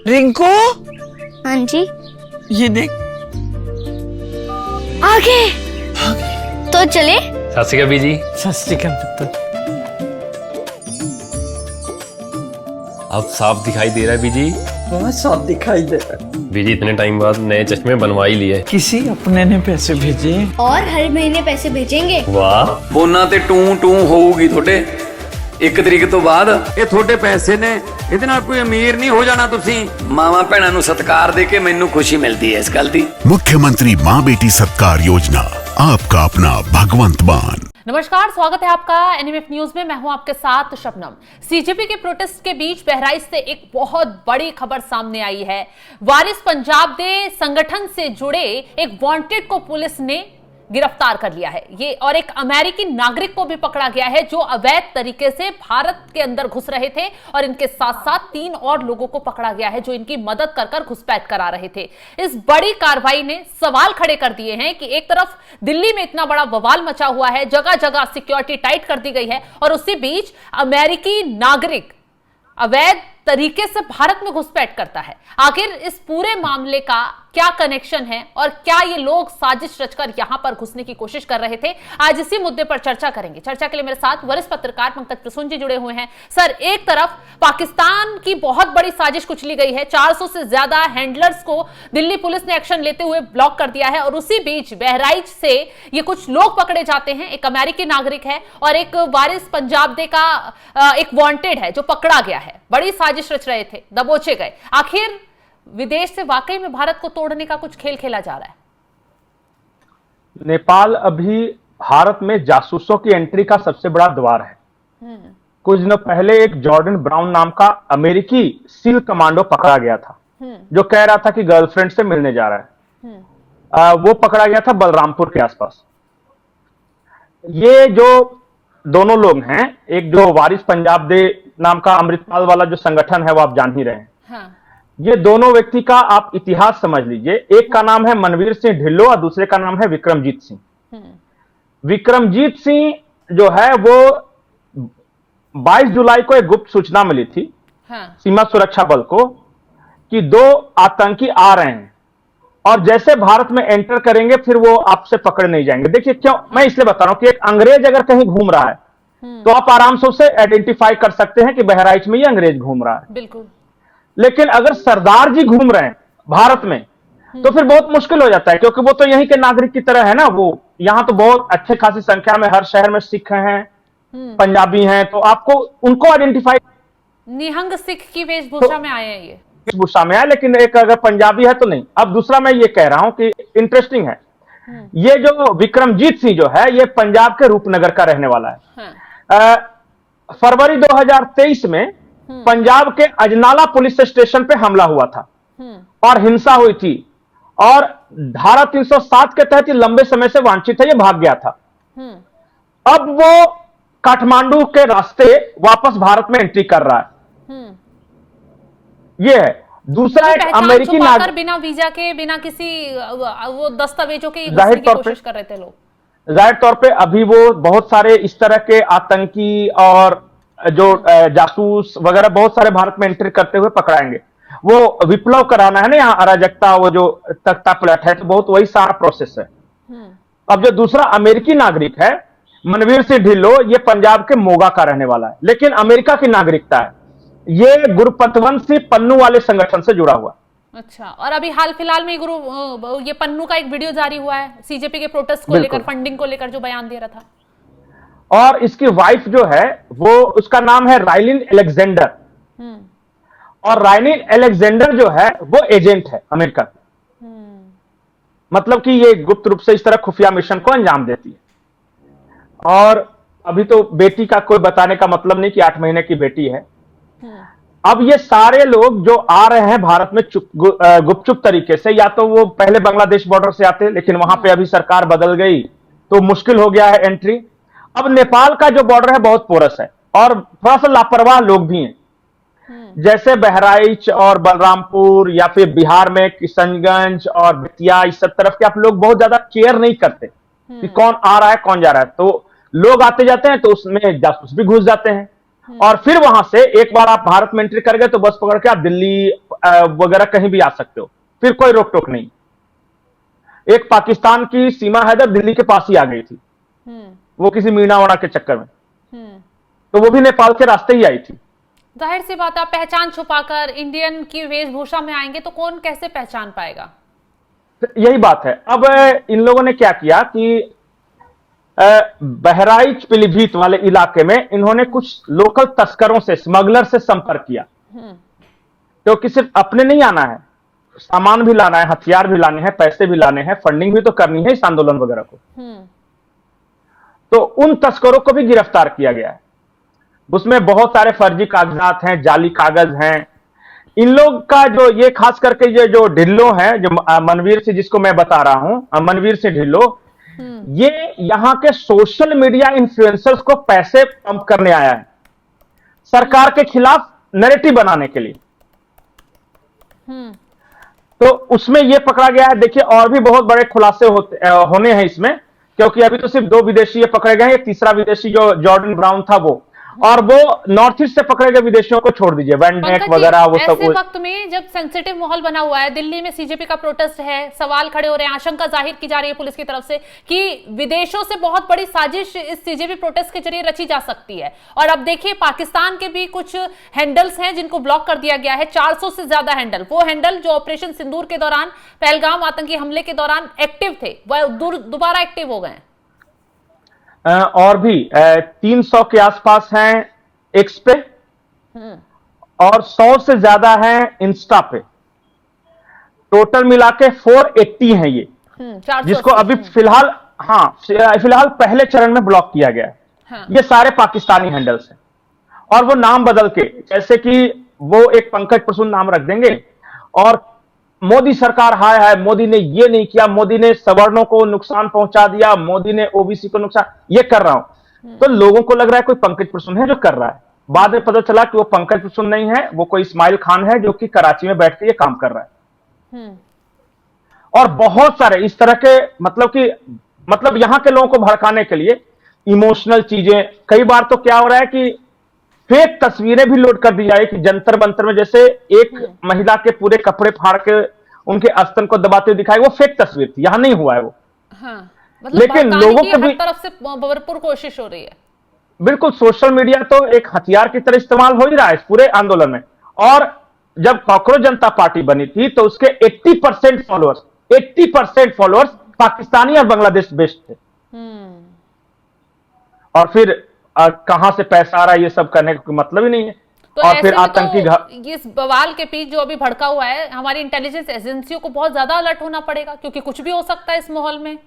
रिंकू, हाँ जी। ये देख। आगे तो चले। सत श्री अकाल बीजी। सत श्री अकाल पुत्र। अब साफ दिखाई दे रहा है बीजी। बहुत साफ दिखाई दे रहा है। बीजी इतने टाइम बाद नए चश्मे बनवा ही लिए। किसी अपने ने पैसे भेजे और हर महीने पैसे भेजेंगे। वाह। ਉਹਨਾਂ ਤੇ ਟੂ ਟੂ ਹੋਊਗੀ ਤੁਹਾਡੇ 1 ਤਰੀਕ ਤੋਂ ਬਾਅਦ। ਇਹ ਤੁਹਾਡੇ ਪੈਸੇ ਨੇ, ਇਹਦੇ ਨਾਲ ਕੋਈ ਅਮੀਰ ਨਹੀਂ ਹੋ ਜਾਣਾ ਤੁਸੀਂ। ਮਾਵਾਂ ਭੈਣਾਂ ਨੂੰ ਸਤਿਕਾਰ ਦੇ ਕੇ ਮੈਨੂੰ ਖੁਸ਼ੀ ਮਿਲਦੀ ਹੈ ਇਸ ਗੱਲ ਦੀ। मुख्यमंत्री माँ बेटी सत्कार योजना, आपका अपना भगवंत मान। नमस्कार, स्वागत है आपका एनएमएफ न्यूज में। मैं हूं आपके साथ शबनम। सीजेपी के प्रोटेस्ट के बीच बहराइच से एक बहुत बड़ी खबर सामने आई है। वारिस पंजाब दे संगठन से जुड़े एक वांटेड को पुलिस ने गिरफ्तार कर लिया है। ये और एक अमेरिकी नागरिक को भी पकड़ा गया है जो अवैध तरीके से भारत के अंदर घुस रहे थे, और इनके साथ साथ 3 और लोगों को पकड़ा गया है जो इनकी मदद कर घुसपैठ करा रहे थे। इस बड़ी कार्रवाई ने सवाल खड़े कर दिए हैं कि एक तरफ दिल्ली में इतना बड़ा बवाल मचा हुआ है, जगह जगह सिक्योरिटी टाइट कर दी गई है, और उसी बीच अमेरिकी नागरिक अवैध तरीके से भारत में घुसपैठ करता है। आखिर इस पूरे मामले का क्या कनेक्शन है और क्या ये लोग साजिश रचकर यहां पर घुसने की कोशिश कर रहे थे, आज इसी मुद्दे पर चर्चा करेंगे। चर्चा के लिए मेरे साथ वरिष्ठ पत्रकार पंकज प्रसून जी जुड़े हुए हैं। सर, एक तरफ पाकिस्तान की बहुत बड़ी साजिश कुचली गई है, 400 से ज्यादा हैंडलर्स को दिल्ली पुलिस ने एक्शन लेते हुए ब्लॉक कर दिया है, और उसी बीच बहराइच से ये कुछ लोग पकड़े जाते हैं। एक अमेरिकी नागरिक है और एक वारिस पंजाब दे का एक वांटेड है जो पकड़ा गया है। बड़ी साजिश रच रहे थे, दबोचे गए। आखिर विदेश से वाकई में भारत को तोड़ने का कुछ खेल खेला जा रहा है। नेपाल अभी भारत में जासूसों की एंट्री का सबसे बड़ा द्वार है। कुछ दिनों पहले एक जॉर्डन ब्राउन नाम का अमेरिकी सील कमांडो पकड़ा गया था जो कह रहा था कि गर्लफ्रेंड से मिलने जा रहा है। वो पकड़ा गया था बलरामपुर के आसपास। ये जो दोनों लोग हैं, एक जो वारिस पंजाब दे नाम का अमृतपाल वाला जो संगठन है वो आप जान ही रहे हैं। हाँ। ये दोनों व्यक्ति का आप इतिहास समझ लीजिए। एक का नाम है मनवीर सिंह ढिल्लो और दूसरे का नाम है विक्रमजीत सिंह। विक्रमजीत सिंह जो है वो 22 जुलाई को एक गुप्त सूचना मिली थी सीमा सुरक्षा बल को कि 2 आतंकी आ रहे हैं, और जैसे भारत में एंटर करेंगे फिर वो आपसे पकड़ नहीं जाएंगे। देखिए क्यों मैं इसलिए बता रहा हूं कि एक अंग्रेज अगर कहीं घूम रहा है तो आप आराम से उसे आइडेंटिफाई कर सकते हैं कि बहराइच में ये अंग्रेज घूम रहा है। बिल्कुल। लेकिन अगर सरदार जी घूम रहे हैं भारत में तो फिर बहुत मुश्किल हो जाता है, क्योंकि वो तो यहीं के नागरिक की तरह है ना। वो यहां तो बहुत अच्छे खासी संख्या में हर शहर में सिख हैं, पंजाबी हैं, तो आपको उनको आइडेंटिफाई। निहंग सिख की वेशभूषा में आए हैं ये। वेशभूषा में है, लेकिन एक अगर पंजाबी है तो नहीं। अब दूसरा मैं ये कह रहा हूं कि इंटरेस्टिंग है, ये जो विक्रमजीत सिंह जो है ये पंजाब के रूपनगर का रहने वाला है। फरवरी 2023 में पंजाब के अजनाला पुलिस स्टेशन पे हमला हुआ था और हिंसा हुई थी, और धारा 307 के तहत लंबे समय से वांछित है, ये भाग गया था। अब वो काठमांडू के रास्ते वापस भारत में एंट्री कर रहा है। ये है। दूसरा एक अमेरिकी नागरिक, बिना वीजा के, बिना किसी वो दस्तावेजों के जाहिर तौर पे कोशिश कर रहे थे लोग। जाहिर तौर पे अभी वो बहुत सारे इस तरह के आतंकी और जो जासूस वगैरह बहुत सारे भारत में एंट्री करते हुए पकड़ाएंगे। वो विप्लव कराना है ना यहाँ, अराजकता, वो जो तख्ता पलट है, तो बहुत वही सारा प्रोसेस है। अब जो दूसरा अमेरिकी नागरिक है मनवीर सिंह ढिल्लो, ये पंजाब के मोगा का रहने वाला है, लेकिन अमेरिका की नागरिकता है। ये गुरुपतवंशी पन्नू वाले संगठन से जुड़ा हुआ। अच्छा, और अभी हाल फिलहाल में ये पन्नू का एक वीडियो जारी हुआ है सीजेपी के प्रोटेस्ट को लेकर, फंडिंग को लेकर जो बयान दे रहा था। और इसकी वाइफ जो है वो, उसका नाम है राइलिन एलेक्जेंडर, और राइलिन एलेक्जेंडर जो है वो एजेंट है अमेरिका की। मतलब कि ये गुप्त रूप से इस तरह खुफिया मिशन को अंजाम देती है। और अभी तो बेटी का कोई बताने का मतलब नहीं कि 8 महीने की बेटी है। अब ये सारे लोग जो आ रहे हैं भारत में गुपचुप तरीके से, या तो वो पहले बांग्लादेश बॉर्डर से आते, लेकिन वहां पे अभी सरकार बदल गई तो मुश्किल हो गया है एंट्री। अब नेपाल का जो बॉर्डर है बहुत पोरस है, और थोड़ा सा लापरवाह लोग भी हैं। जैसे बहराइच और बलरामपुर या फिर बिहार में किशनगंज और बेतिया, इस सब तरफ के आप लोग बहुत ज्यादा केयर नहीं करते कि कौन आ रहा है कौन जा रहा है। तो लोग आते जाते हैं तो उसमें जासूस भी घुस जाते हैं, और फिर वहां से एक बार आप भारत में एंट्री कर गए तो बस पकड़ के आप दिल्ली वगैरह कहीं भी आ सकते हो, फिर कोई रोक टोक नहीं। एक पाकिस्तान की सीमा हैदर दिल्ली के पास ही आ गई थी, वो किसी मीणा वाणा के चक्कर में, तो वो भी नेपाल के रास्ते ही आई थी। जाहिर सी बात, आप पहचान छुपाकर इंडियन की वेशभूषा में आएंगे तो कौन कैसे पहचान पाएगा? यही बात है। अब इन लोगों ने क्या किया कि बहराइच पीलीभीत वाले इलाके में इन्होंने कुछ लोकल तस्करों से, स्मगलर से संपर्क किया, क्योंकि सिर्फ अपने नहीं आना है, सामान भी लाना है, हथियार भी लाने हैं, पैसे भी लाने हैं, फंडिंग भी तो करनी है इस आंदोलन वगैरह को। तो उन तस्करों को भी गिरफ्तार किया गया है। उसमें बहुत सारे फर्जी कागजात हैं, जाली कागज हैं। इन लोग का जो ये खास करके ये जो ढिल्लो है, जो मनवीर सिंह जिसको मैं बता रहा हूं, मनवीर सिंह ढिल्लो, ये यहां के सोशल मीडिया इन्फ्लुएंसर्स को पैसे पंप करने आया है सरकार के खिलाफ नैरेटिव बनाने के लिए। तो उसमें ये पकड़ा गया है। देखिए और भी बहुत बड़े खुलासे होने हैं इसमें, क्योंकि अभी तो सिर्फ 2 विदेशी ये पकड़े गए हैं, तीसरा विदेशी जो जॉर्डन ब्राउन था वो, और वो नॉर्थ ईस्ट से पकड़े गए विदेशियों को छोड़ दीजिए, वैंडेक वगैरह वो सब। ऐसे वक्त में जब सेंसिटिव माहौल बना हुआ है, दिल्ली में सीजेपी का प्रोटेस्ट है, सवाल खड़े हो रहे हैं, आशंका जाहिर की जा रही है पुलिस की तरफ से कि विदेशों से बहुत बड़ी साजिश इस सीजेपी प्रोटेस्ट के जरिए रची जा सकती है। और अब देखिए पाकिस्तान के भी कुछ हैंडल्स हैं जिनको ब्लॉक कर दिया गया है, 400 से ज्यादा हैंडल। वो हैंडल जो ऑपरेशन सिंदूर के दौरान, पहलगाम आतंकी हमले के दौरान एक्टिव थे, वह दोबारा एक्टिव हो गए। और भी 300 के आसपास हैं एक्स पे, और 100 से ज्यादा हैं इंस्टा पे। टोटल मिला के 480 हैं ये, जिसको अभी फिलहाल फिलहाल पहले चरण में ब्लॉक किया गया है। ये सारे पाकिस्तानी हैंडल्स हैं, और वो नाम बदल के, जैसे कि वो एक पंकज प्रसून नाम रख देंगे, और मोदी सरकार हाय हाय, मोदी ने ये नहीं किया, मोदी ने सवर्णों को नुकसान पहुंचा दिया, मोदी ने ओबीसी को नुकसान, ये कर रहा हूं। तो लोगों को लग रहा है कोई पंकज प्रसून है जो कर रहा है। बाद में पता चला कि वो पंकज प्रसून नहीं है, वो कोई इस्माइल खान है जो कि कराची में बैठ के ये काम कर रहा है। और बहुत सारे इस तरह के, मतलब यहां के लोगों को भड़काने के लिए इमोशनल चीजें, कई बार तो क्या हो रहा है कि फेक तस्वीरें भी लोड कर दी जाए कि जंतर मंतर में जैसे एक महिला के पूरे कपड़े फाड़ के उनके आस्तन को दबाते हुए दिखाई, वो फेक तस्वीर थी, यहां नहीं हुआ है वो। मतलब लेकिन लोगों को भी हर तरफ से भरपूर कोशिश हो रही है। बिल्कुल, सोशल मीडिया तो एक हथियार की तरह इस्तेमाल हो ही रहा है इस पूरे आंदोलन में। और जब कॉकरोच जनता पार्टी बनी थी तो उसके 80% फॉलोअर्स पाकिस्तानी और बांग्लादेश बेस्ड थे। और फिर कहां से पैसा आ रहा है ये सब करने का कोई मतलब ही नहीं है। तो और फिर आतंकी तो इस बवाल के बीच जो अभी भड़का हुआ है, हमारी इंटेलिजेंस एजेंसियों को बहुत ज्यादा अलर्ट होना पड़ेगा, क्योंकि कुछ भी हो सकता है इस माहौल में।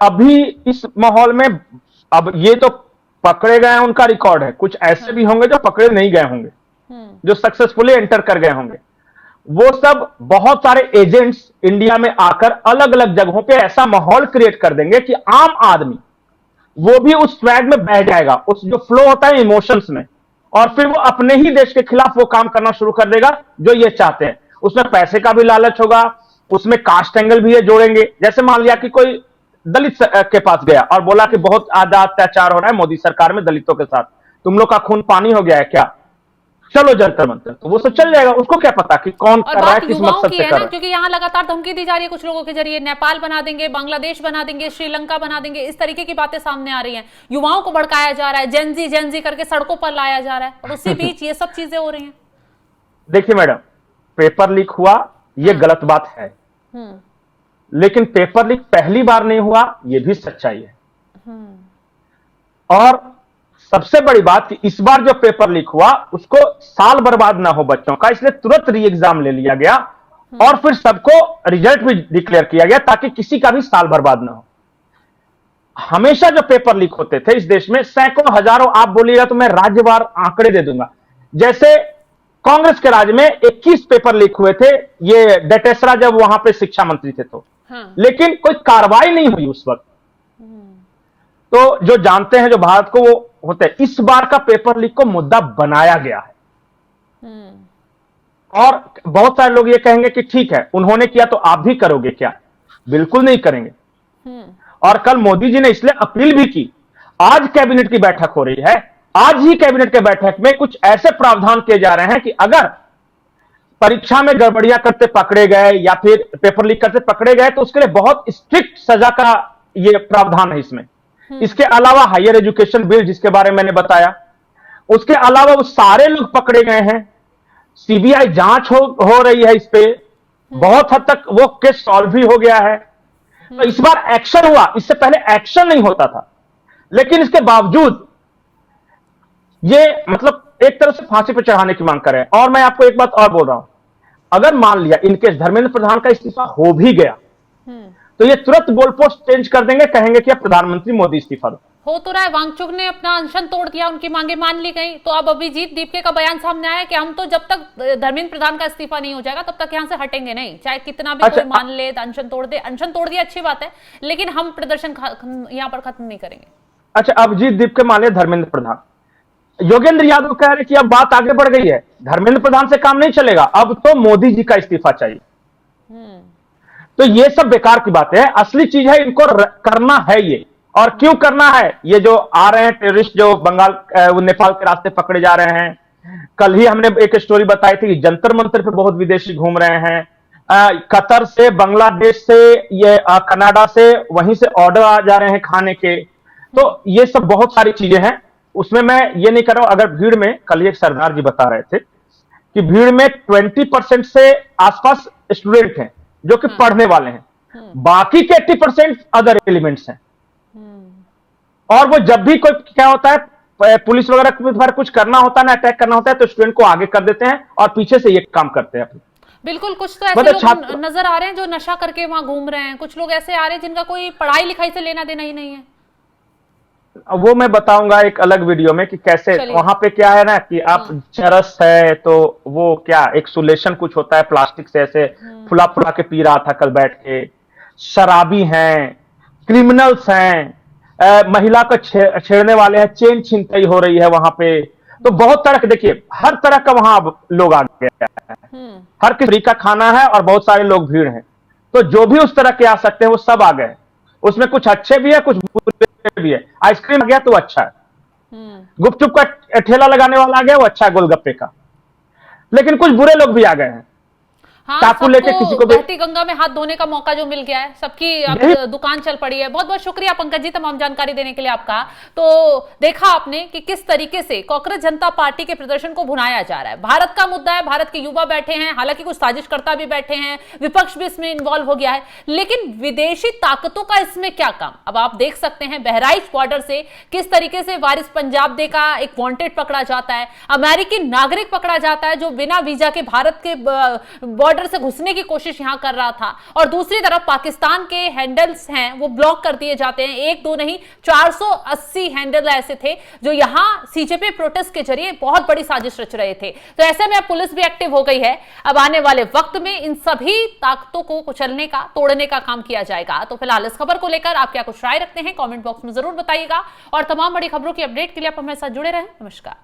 अभी इस माहौल में अब ये तो पकड़े गए हैं, उनका रिकॉर्ड है, कुछ ऐसे भी होंगे जो पकड़े नहीं गए होंगे, जो सक्सेसफुली एंटर कर गए होंगे। वो सब बहुत सारे एजेंट्स इंडिया में आकर अलग अलग जगहों पे ऐसा माहौल क्रिएट कर देंगे कि आम आदमी वो भी उस स्वैग में बह जाएगा, उस जो फ्लो होता है इमोशंस में, और फिर वो अपने ही देश के खिलाफ वो काम करना शुरू कर देगा जो ये चाहते हैं। उसमें पैसे का भी लालच होगा, उसमें कास्ट एंगल भी ये जोड़ेंगे। जैसे मान लिया कि कोई दलित के पास गया और बोला कि बहुत ज्यादा अत्याचार हो रहा है मोदी सरकार में दलितों के साथ, तुम लोग का खून पानी हो गया है क्या, चलो जंतर मंतर, तो वो सब चल जाएगा। उसको क्या पता कि कौन कर रहा है, किस मकसद से कर रहा है। क्योंकि यहाँ लगातार धमकी दी जा रही है कुछ लोगों के जरिए, नेपाल बना देंगे, बांग्लादेश बना देंगे, श्रीलंका बना देंगे, इस तरीके की बातें सामने आ रही हैं। युवाओं को भड़काया जा रहा है, जेनजी करके सड़कों पर लाया जा रहा है, और उसी बीच ये सब चीजें हो रही हैं। देखिए मैडम, पेपर लीक हुआ ये गलत बात है, लेकिन पेपर लीक पहली बार नहीं हुआ ये भी सच्चाई है। और सबसे बड़ी बात कि इस बार जो पेपर लीक हुआ उसको साल बर्बाद ना हो बच्चों का, इसलिए तुरंत री एग्जाम ले लिया गया और फिर सबको रिजल्ट भी डिक्लेयर किया गया ताकि किसी का भी साल बर्बाद ना हो। हमेशा जो पेपर लीक होते थे इस देश में सैकड़ों हजारों, आप बोलिएगा तो मैं राज्यवार आंकड़े दे दूंगा। जैसे कांग्रेस के राज में 21 पेपर लीक हुए थे, ये डेटेसरा जब वहां पे शिक्षा मंत्री थे तो, लेकिन कोई कार्रवाई नहीं हुई उस वक्त। तो जो जानते हैं जो भारत को वो होते हैं, इस बार का पेपर लीक को मुद्दा बनाया गया है। और बहुत सारे लोग ये कहेंगे कि ठीक है उन्होंने किया तो आप भी करोगे क्या? बिल्कुल नहीं करेंगे। और कल मोदी जी ने इसलिए अपील भी की। आज कैबिनेट की बैठक हो रही है, आज ही कैबिनेट के बैठक में कुछ ऐसे प्रावधान किए जा रहे हैं कि अगर परीक्षा में गड़बड़ियां करते पकड़े गए या फिर पेपर लीक करते पकड़े गए तो उसके लिए बहुत स्ट्रिक्ट सजा का ये प्रावधान है इसमें। इसके अलावा हायर एजुकेशन बिल जिसके बारे में मैंने बताया, उसके अलावा वो सारे लोग पकड़े गए हैं, सीबीआई जांच हो रही है इस पे, बहुत हद तक वो केस सॉल्व भी हो गया है। तो इस बार एक्शन हुआ, इससे पहले एक्शन नहीं होता था, लेकिन इसके बावजूद ये मतलब एक तरह से फांसी पर चढ़ाने की मांग कर रहे हैं। और मैं आपको एक बात और बोल रहा हूं, अगर मान लिया इनकेस धर्मेंद्र प्रधान का इस्तीफा हो भी गया तो ये तुरंत गोल पोस्ट चेंज कर देंगे, कहेंगे कि अब प्रधानमंत्री मोदी इस्तीफा दो। हो तो रहा है, वांगचुक ने अपना अनशन तोड़ दिया, उनकी मांगे मान ली गई। तो अब अभिजीत दीपके का बयान सामने आया कि हम तो जब तक धर्मेंद्र प्रधान का इस्तीफा नहीं हो जाएगा तब तक यहां से हटेंगे नहीं, चाहे कितना भी कोई मान ले, अनशन तोड़ दे। अनशन तोड़ दिया अच्छी बात है, लेकिन हम प्रदर्शन यहां पर खत्म नहीं करेंगे। अच्छा, अभिजीत दीपके मान लिया धर्मेंद्र प्रधान, योगेंद्र यादव कह रहे कि अब बात आगे बढ़ गई है, धर्मेंद्र प्रधान से काम नहीं चलेगा, अब तो मोदी जी का इस्तीफा चाहिए। तो ये सब बेकार की बात है। असली चीज है, इनको करना है ये। और क्यों करना है? ये जो आ रहे हैं टेररिस्ट जो बंगाल नेपाल के रास्ते पकड़े जा रहे हैं, कल ही हमने एक स्टोरी बताई थी कि जंतर मंतर पे बहुत विदेशी घूम रहे हैं, कतर से, बांग्लादेश से, ये कनाडा से, वहीं से ऑर्डर आ जा रहे हैं खाने के। तो ये सब बहुत सारी चीजें हैं, उसमें मैं ये नहीं कर रहा हूं। अगर भीड़ में, कल एक सरदार जी बता रहे थे कि भीड़ में 20% से आसपास स्टूडेंट हैं जो कि पढ़ने वाले हैं, बाकी के 80% अदर एलिमेंट्स हैं। और वो जब भी कोई क्या होता है, पुलिस वगैरह पर कुछ करना होता है ना, अटैक करना होता है, तो स्टूडेंट को आगे कर देते हैं और पीछे से ये काम करते हैं। बिल्कुल, कुछ तो ऐसे लोग नजर आ रहे हैं जो नशा करके वहां घूम रहे हैं, कुछ लोग ऐसे आ रहे हैं जिनका कोई पढ़ाई लिखाई से लेना देना ही नहीं है। वो मैं बताऊंगा एक अलग वीडियो में कि कैसे वहां पे क्या है ना कि आप चरस है तो वो क्या एक सोल्यूशन कुछ होता है प्लास्टिक से, ऐसे फुला फुला के पी रहा था कल बैठ के। शराबी हैं, क्रिमिनल्स हैं, महिला को छेड़ने वाले हैं, चेन छिनतई हो रही है वहां पे। तो बहुत तरह के, देखिए हर तरह का वहां लोग आ गए हैं, हर किसी का खाना है और बहुत सारे लोग भीड़ हैं। तो जो भी उस तरह के आ सकते हैं वो सब आ गए। उसमें कुछ अच्छे भी है, कुछ बुरे भी है। आइसक्रीम आ गया तो अच्छा है, गुपचुप का ठेला लगाने वाला आ गया वो अच्छा है, गोलगप्पे का। लेकिन कुछ बुरे लोग भी आ गए हैं, चाकू लेके किसी को बहती गंगा में हाथ धोने का मौका जो मिल गया है, सबकी अब दुकान चल पड़ी है। बहुत बहुत शुक्रिया पंकज जी तमाम जानकारी देने के लिए आपका। तो देखा आपने कि किस तरीके से कांग्रेस जनता पार्टी के प्रदर्शन को भुनाया जा रहा है। भारत का मुद्दा है, भारत के युवा बैठे हैं, हालांकि कुछ साजिशकर्ता भी बैठे हैं, विपक्ष भी इसमें इन्वॉल्व हो गया है, लेकिन विदेशी ताकतों का इसमें क्या काम। अब आप देख सकते हैं बहराइच बॉर्डर से किस तरीके से वारिस पंजाब दे का एक वांटेड पकड़ा जाता है, अमेरिकी नागरिक पकड़ा जाता है जो बिना वीजा के भारत के बॉर्डर से घुसने की कोशिश यहां कर रहा था, और दूसरी तरफ पाकिस्तान के हैंडल्स हैं वो ब्लॉक कर दिए जाते हैं। एक दो नहीं, 480 हैंडल ऐसे थे जो यहां सीजेपी प्रोटेस्ट के जरिए बहुत बड़ी साजिश रच रहे थे। तो ऐसे में अब पुलिस भी एक्टिव हो गई है। अब आने वाले वक्त में इन सभी ताकतों को कुचलने का, तोड़ने का काम किया जाएगा। तो फिलहाल इस खबर को लेकर आप क्या कुछ राय रखते हैं कमेंट बॉक्स में जरूर बताइएगा, और तमाम बड़ी खबरों की अपडेट के लिए आप हमारे साथ जुड़े रहें। नमस्कार।